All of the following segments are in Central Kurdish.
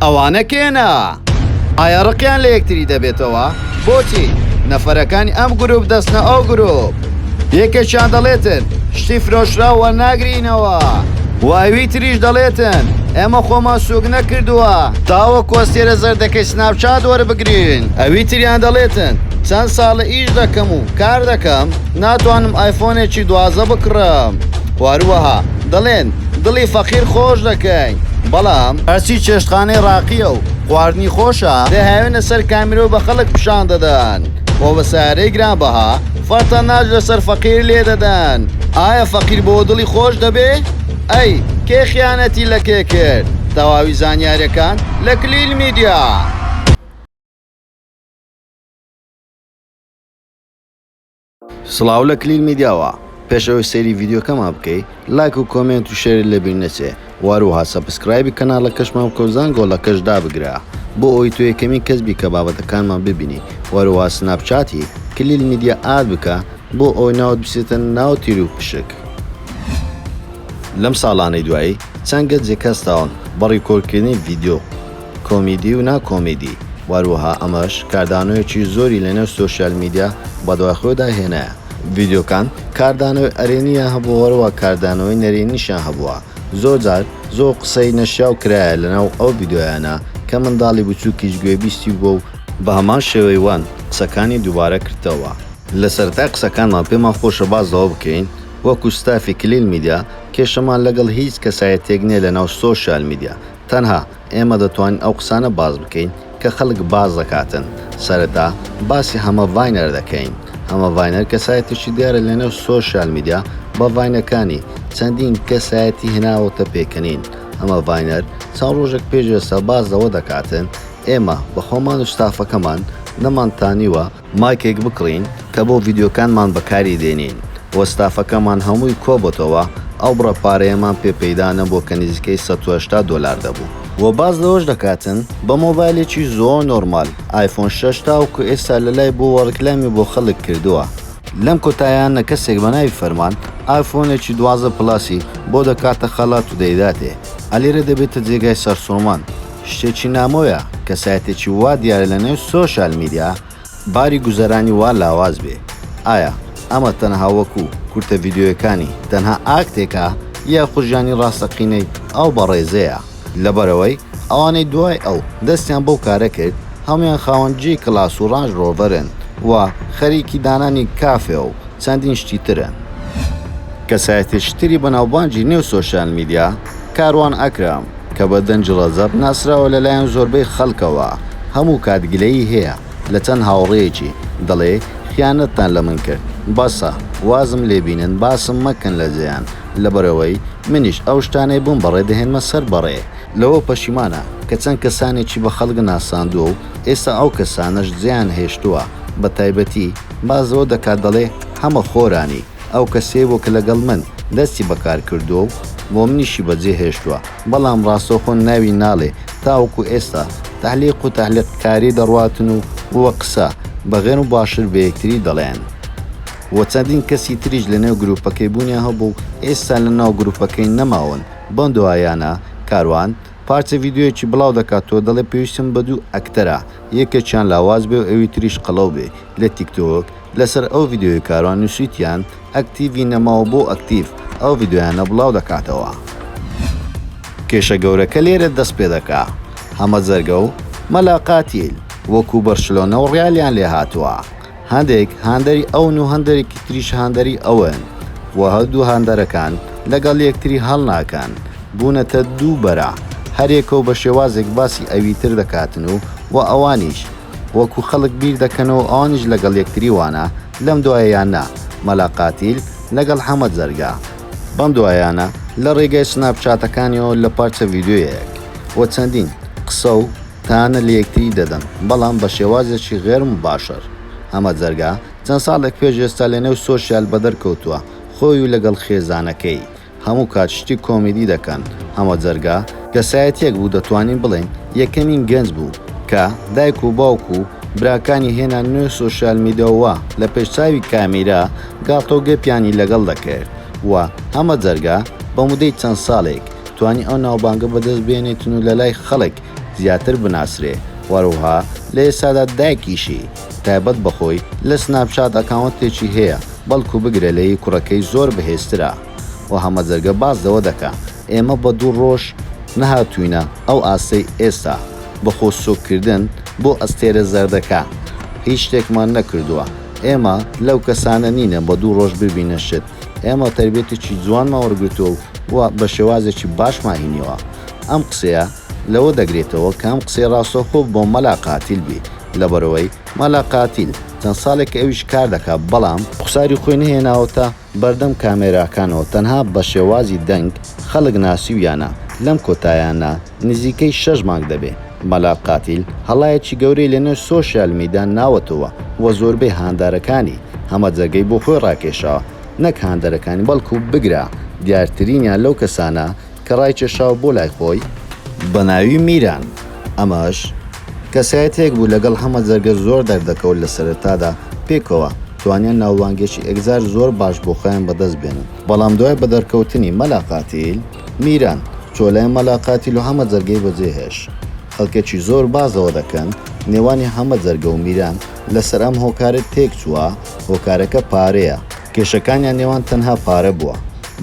ئەوانە کێنە؟ ئایا ڕقیان لە یەکتری دەبێتەوە؟ بۆچی؟ نەفەرەکانی ئەم گروپ دەستنە ئەو گروپ یەکێکیان دەڵێتن شتی فرۆشراوە ناگرینەوە، واوی تریش دەڵێتن ئێمە خۆمان سوک نەکردووە تاوە کۆستێرە زەردەکەی سناپچات وەربگرین. ئەوی تریان دەڵێتن چەند ساڵە ئیش دەکەم و کار دەکەم ناتوانم ئایفۆنێکی 12 بکڕم. واروەها دەڵێن دڵی فەقیر خۆش دەکەین، بەڵام هەرچی چێشتخانەی ڕاقیە و خواردنی خۆشە دەهاوێنە سەر کامیرۆ بە خەڵک پیشان دەدەن بۆ بە سارەی گرانبەها فەرتە ناج لەسەر فەقیر لێ دەدەن. ئایا فەقیر بۆ دڵی خۆش دەبێ؟ ئەی کێ خیانەتی لە کێ کرد؟ تەواوی زانیاریەکان لە کلیل میدیا. سڵاو لە کلیل میدیاوە. پێشەوەی سەیری ڤیدیۆکەمان بکەیت لایک و کۆمنت و شێر لەبیر نەچێ، واروها سەبسکرایبی کەناڵە کەشمان بکە و زانگۆڵەکەش دابگرە بۆ ئەوی تۆ یەکەمین کەس بی کە بابەتەکانمان ببینی. واروها سناپچاتی کلیل میدیا ئاد بکە بۆ ئەوی ناوت بسێتە ناو تیر و پشک. لەم ساڵانەی دوایی چەند گەنجێک هەستاون بە ڕیکۆردکردنی ڤیدیۆ کۆمیدی و ناکۆمیدی. واروها ئەمەش کاردانەوەیەکی زۆری لەنێو سۆشیال میدیا بەدوای خۆدا هێنایە. ڤیدیۆکان کاردانەوەی ئەرێنیە هەبوو، وەرەوە کاردانەوەی نەرێنیشان هەبووە. زۆر جار زۆر قسەی نەشیاو کرایە لەناو ئەو ڤیدیۆیانە کە منداڵی بچووکیش گوێبیستی بووە و بە هەمان شێوەی وان قسەکانی دووبارە کردەوە. لە سەرەتای قسەکانمان پێمان خۆشە بازەوە بکەین وەکو ستافی کلیل میدیا کێشەمان لەگەڵ هیچ کەسایەتێک نییە لەناو سۆشیال میدیا، تەنها ئێمە دەتوانین ئەو قسانە باز بکەین کە خەڵک باز دەکاتن. سەرەتا باسی هەمە ڤاینەر دەکەین. ئەمە ڤاینەر کەسایەتێکی دیارە لەنێو سۆشیال میدیا بە ڤاینەکانی چەندین کەسایەتی هێناوەتە پێکەنین. ئەمە ڤاینەر چەند ڕۆژێک پێش ئێستا بازەوە دەکاتن. ئێمە بە خۆمان و ستافەکەمان نەمانتانیوە مایکێک بکڕین کە بۆ ڤیدیۆکانمان بەکاری دێنین. وەستافەکەمان هەمووی کۆبتەوە ئەو بڕە پارەیەمان پێپەیدانە بۆ کە نزیکەی $180 دەبوو. وە باز لەوەش دەکاتن بە مۆبایلێکی زۆر نۆرمال ئایفۆن 6 تاوکو ئێستا لەلای بۆ وەڕکلامی بۆ خەڵک کردووە. لەم کۆتاییانە کەسێک بە ناوی فەرمان ئایفۆنێکی 12 پلاسی بۆ دەکاتە خەڵات و دەیداتێ. ئەلێرە دەبێتە جێگای سەرسوڕمان. شتێکی نامۆیە کەسایەتێکی وا دیارە لەنێو سۆشیال میدیا باری گوزەرانی وا لاواز بێ. ئایا ئەمە تەنها وەکو کورتە ڤیدیۆیەکانی تەنها ئاکتێکە یا خوژیانی ڕاستەقینەی ئەو بەڕێزەیە؟ لەبەرەوەی ئەوانەی دوای ئەو دەستیان بەو کارە کرد هەمویان خاوەنجی کلاس و ڕانژ ڕۆڤەرن و خەریکی دانانی کافێ و چەندین شتی ترن. کەسایەتێکی تری بەناوبانجی نێو سۆشیال میدیا کاروان ئەکرام کە بە دەنج ڕەزەب ناسراوە لەلایەن زۆربەی خەڵکەوە. هەموو کاتگلەیی هەیە لە چەند هاوڕێیەکی دەڵێ خیانەتتان لە من کرد، بەسە وازم لێبینن باسم مەکەن لە جێیان، لەبەرەوەی منیش ئەو شتانەی بووم بەڕێ دەهێنمە سەر بەڕێ. لەوە پەشیمانە کە چەند کەسانێکی بە خەڵک ناساندووە و ئێستا ئەو کەسانەش جیان هێشتووە. بە تایبەتی بازەوە دەکات دەڵێ هەمە خۆرانی ئەو کەسێ بۆ کە لەگەڵ من دەستی بەکار کردووە و بۆ منیشی بەجێ هێشتووە، بەڵام ڕاستەوخۆ ناوی ناڵێ تاوەکو ئێستا تەحلیق و تەحلیقکاری دەڕواتن و وە قسە بەغێن و باشتر بە یەکتری دەڵێن. وە چەندین کەسی تریش لەنێو گروپەکەی بوونیان هەبوو ئێستا لە ناو گروپەکەی نەماون. بەم دوایانە کاروان پارچە ڤیدیۆیەکی بڵاو دەکاتەوە دەڵێ پێویستم بە دوو ئەکتەرە، یەکێکیان لاواز بێ و ئەوی تریش قەڵەو بێ. لە تیکتۆک لەسەر ئەو ڤیدیۆی کاروان نووسیتیان ئەکتیڤی نەماوە بۆ ئەکتیڤ ئەو ڤیدیۆیانە بڵاو دەکاتەوە. کێشە گەورەکە لێرە دەست پێ دەکا. هەمە جەرگە و مەلاقاتیل وەکو بەرشلۆنە و ڕیالیان لێ هاتووە. هەندێک هاندەری ئەون و هەندێکی تریش هاندەری ئەوەن و هەردوو هاندەرەکان لەگەڵ یەکتری هەڵ ناکەن، بوونەتە دوو بەرە، هەرێکە و بە شێوازێک باسی ئەویتر دەکاتن و ئەوانیش وەکو خەڵک بیر دەکەنەوە ئەوانیش لەگەڵ یەکتری وانە. لەم دوایەیانە مەلاقاتیل لەگەڵ حەمە جەرگا. بەم دوایانە لە ڕێگای سناپچاتەکانیەوە لە پارچە ڤیدیۆیەک وە چەندین قسە و تانە لە یەکتری دەدەن، بەڵام بە شێوازێکی غێر مباشر. ئەمە جەرگا چەند ساڵێک پێش ئێستا لەنێو سۆشیال بەدەرکەوتووە، خۆی و لەگەڵ خێزانەکەی هەموو کاتشتی کۆمیدی دەکەن. ئەمە جەرگا کەسایەتێک بوو دەتوانین بڵێن یەکەمین گەنج بوو کە دایک و باوکو و براکانی هێنا نوێ سۆشیال میدیاوە لە پێشچاوی کامیرا گاتۆگەپیانی لەگەڵ دەکرد و ئەمە جەرگا بە مودەی چەند ساڵێک توانی ئەو ناوبانگە بەدەست بێنێتن و لە لای خەڵک زیاتر بناسرێ. وەروها لە ئێستادا دایکیشی تایبەت بەخۆی لە سناپچات ئەکاونتێکی هەیە، بەڵکو بگرە لەی کوڕەکەی زۆر بەهێزترە و هەمە جەرگە باز دەوە دەکا ئێمە بە دوو ڕۆژ نەهاتووینە ئەو ئاسەی ئێستا بەخۆ سۆکردن بۆ ئەستێرە زەردەکە هیچ شتێکمان نەکردووە. ئێمە لەو کەسانە نینە بە دوو ڕۆژ ببینە شت. ئێمە تربێتێکی جوانمان وەرگرتووە و بە شێوازێکی باشمان هینیەوە. ئەم قسەیە لەوە دەگرێتەوە کە ئەم قسەی ڕاستەوخۆ بۆ مەلا قاتیل بی، لەبەرەوەی مەلا قاتیل چەند ساڵێک ئەویش کار دەکات، بەڵام قساری خۆی نهێناوەتە بەردەم کامێراکانەوە تەنها بە شێوازی دەنگ خەڵک ناسیویانە. لەم کۆتایانە نزیکەی 6 مانگ دەبێ. مەلا قاتیل هەڵایەکی گەورەی لەنێو سۆشیال میدیا ناوەتەوە و زۆربەی هاندارەکانی هەمە جەرگەی بۆ خۆی ڕاکێشاوە، نەک هاندارەکانی، بەڵکو بگرە دیارترینیان لەو کەسانە کە ڕایکێشاوە بۆ لای خۆی بە ناوی میران. ئەمەش کەسایەتێک بوو لەگەڵ هەمە جەرگە زۆر دەردەکەوت لە سەرەتادا پێکەوە توانیان ناوبانگێکی ئەگزار زۆر باش بۆ خۆیان بەدەست بێنن. بەڵام دوای بە دەرکەوتنی مەلا قاتیل میران چۆلای مەلا قاتیل و هەمە جەرگەی بەجێهێش. خەڵکێکی زۆر بازەوە دەکەن نێوانی هەمە جەرگە و میران لەسەر ئەم هۆکارە تێک چووە. هۆکارەکە پارەیە، کێشەکانیان نێوان تەنها پارە بووە،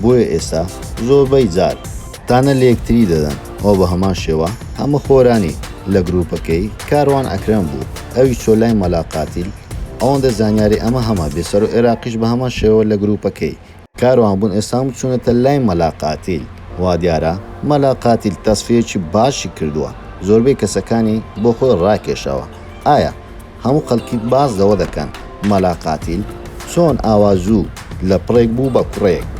بۆیە ئێستا زۆربەی جار تانە لە یەکتری دەدەن ئەو بە هەمان شێوە هەمە خۆرانی لە گروپەکەی کاروان ئەکرەم بوو. ئەوی چۆلای مەلا قاتیل ئەوەندە زانیاری ئەمە هەمە بێسەر و عێراقیش بە هەمان شێوە لە گروپەکەی کاروان بوون. ئێستا چوونەتە لای مەلا قاتیل. وا دیارە مەلا قاتیل تەسفیەکی باشی کردووە، زۆربەی کەسەکانی بۆ خۆی ڕاکێشەوە. ئایا هەموو خەڵکی باز دەوە دەکەن مەلا قاتیل چۆن ئاوازوو لە پڕێک بوو بە کوڕێک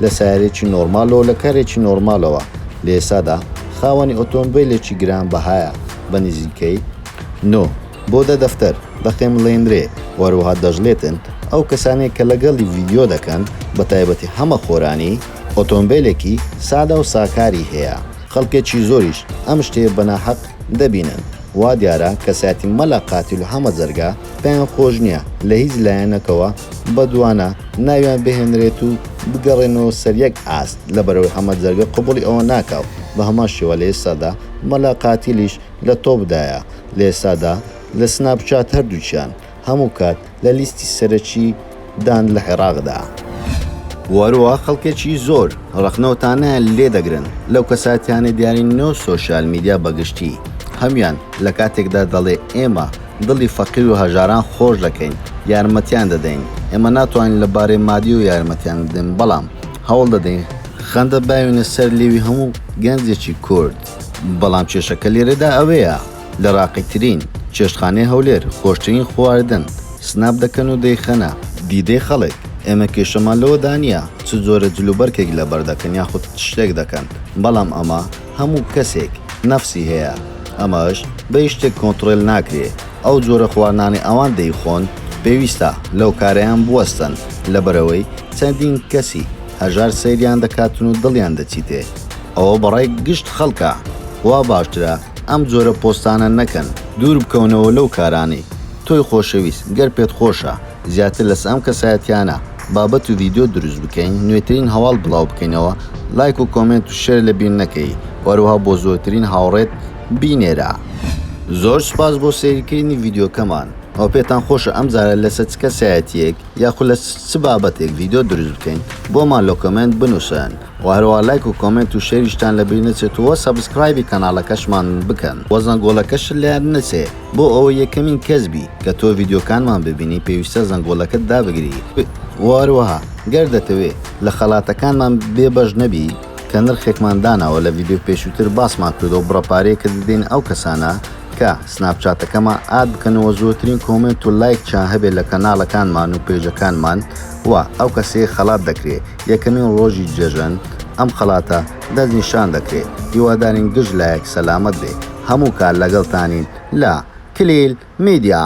لە سایارێکی نۆرمالەوە لە کارێکی نۆرمالەوە لە ئێسادا خاوەنی ئۆتۆمبیلێکی گرانبەهایە بە نزیکەی نۆ بۆ دەفتەر دەخێمڵێنرێ. وەروەها دەژڵێتن ئەو کەسانێک کە لەگەڵی ڤیدیۆ دەکەن بە تایبەتی هەمە خۆرانی ئۆتۆمبیلێکی سادە و ساکاری هەیە. خەڵکێکی زۆریش ئەم شتێ بەناحەق دەبینن. وا دیارە کەساتی مەلا قاتیل و هەمە جەرگا پێیان خۆش نییە لە هیچ لایەنەکەوە بەدوانە ناویان بهێنرێت و بگەڕێنەوە سەر یەک ئاست، لەبەرەوەی هەمە جەرگە قبوڵی ئەوە ناکاو. بە هەمان شێوە لە ئێستادا مەلا قاتیلیش لە تۆپدایە. لە ئێستادا لە سناپچات هەردووچیان هەموو کات لە لیستی سەرەکی دان لە عێراقدا. وەروە خەڵکێکی زۆر ڕەخنەوتانیان لێ دەگرن لەو کەساتیانە دیاری نۆ سۆشیال میدیا بەگشتی. هەمیان لە کاتێکدا دەڵێ ئێمە دڵی فەقیر و هەژاران خۆش دەکەین، یارمەتیان دەدەین. ئێمە ناتوانین لەبارەی مادی و یارمەتیان بدەین، بەڵام هەوڵ دەدەین خەندە باوێنە سەر لێوی هەموو گەنجێکی کورد. بەڵام کێشەکە لێرەدا ئەوەیە لە ڕاقیترین چێشتخانەی هەولێر خۆشترین خواردن سناپ دەکەن و دەیخەنە دیدەی خەڵک. ئێمە کێشەمان لەوە دانیە چ جۆرە جلوبەرکێک لەبەر دەکەن یاخود شتێک دەکەن، بەڵام ئەمە هەموو کەسێک نەفسی هەیە. ئەمەش بە شتێک کۆنتڕۆل ناکرێ. ئەو جۆرە خواردنانی ئەوان دەیخۆن پێویستە لەو کارەیان بوەستن، لەبەرەوەی چەندین کەسی هەژار سەیریان دەکاتن و دڵیان دەچیتێ. ئەوە بەڕای گشت خەڵکە. وا باشترە ئەم جۆرە پۆستانە نەکەن، دوور بکەونەوە لەو کارانی. تۆی خۆشەویست گەر پێت خۆشە زیاتر لەس ئەم کەسایەتیانە بابەت و ڤیدیۆ دروست بکەین، نوێترین هەواڵ بڵاو بکەینەوە، لایک و کۆمنت و شێر لە بیر نەکەی، وەروها بۆ زۆرترین هاوڕێت بینێرە. زۆر سپاس بۆ سەیرکردنی ڤیدیۆکەمان. ئەو پێتان خۆشە ئەم جارە لەسەر چ کەسایەتیەک یاخود لە چ بابەتێک ڤیدیۆ دروست بکەین بۆمان لە کۆمنت بنووسن، و هەروە لایک و کۆمنت و شێریشتان لە بیر نەچێتەوە. سەبسکرایبی کەناڵەکەشمان بکەن، وەزەنگۆڵەکەش لێیان نەچێ بۆ ئەوە یەکەمین کەسبی کە تۆ ڤیدیۆکانمان ببینی پێویستە زەنگۆڵەکەت دابگری. وەروەها گەر دەتەوێت لە خەڵاتەکانمان بێبەش نەبی کە نرخێکمان داناوە لە ڤیدیۆ پێشووتر باسمان کردەوە و بڕەپارەیەکە دەدەین ئەو کەسانە کە سناپچاتەکەمان ئاد بکەنەوە زۆرترین کۆمنت و لایک چیان هەبێت لە کەناڵەکانمان و پێژەکانمان، و ئەو کەسەیە خەڵات دەکرێت. یەکەمین ڕۆژی جەژن ئەم خەڵاتە دەستنیشان دەکرێت. هیوادارین گشت لایەک سەلامەت بێ. هەموو کار لەگەڵتانین لە کلیل میدیا.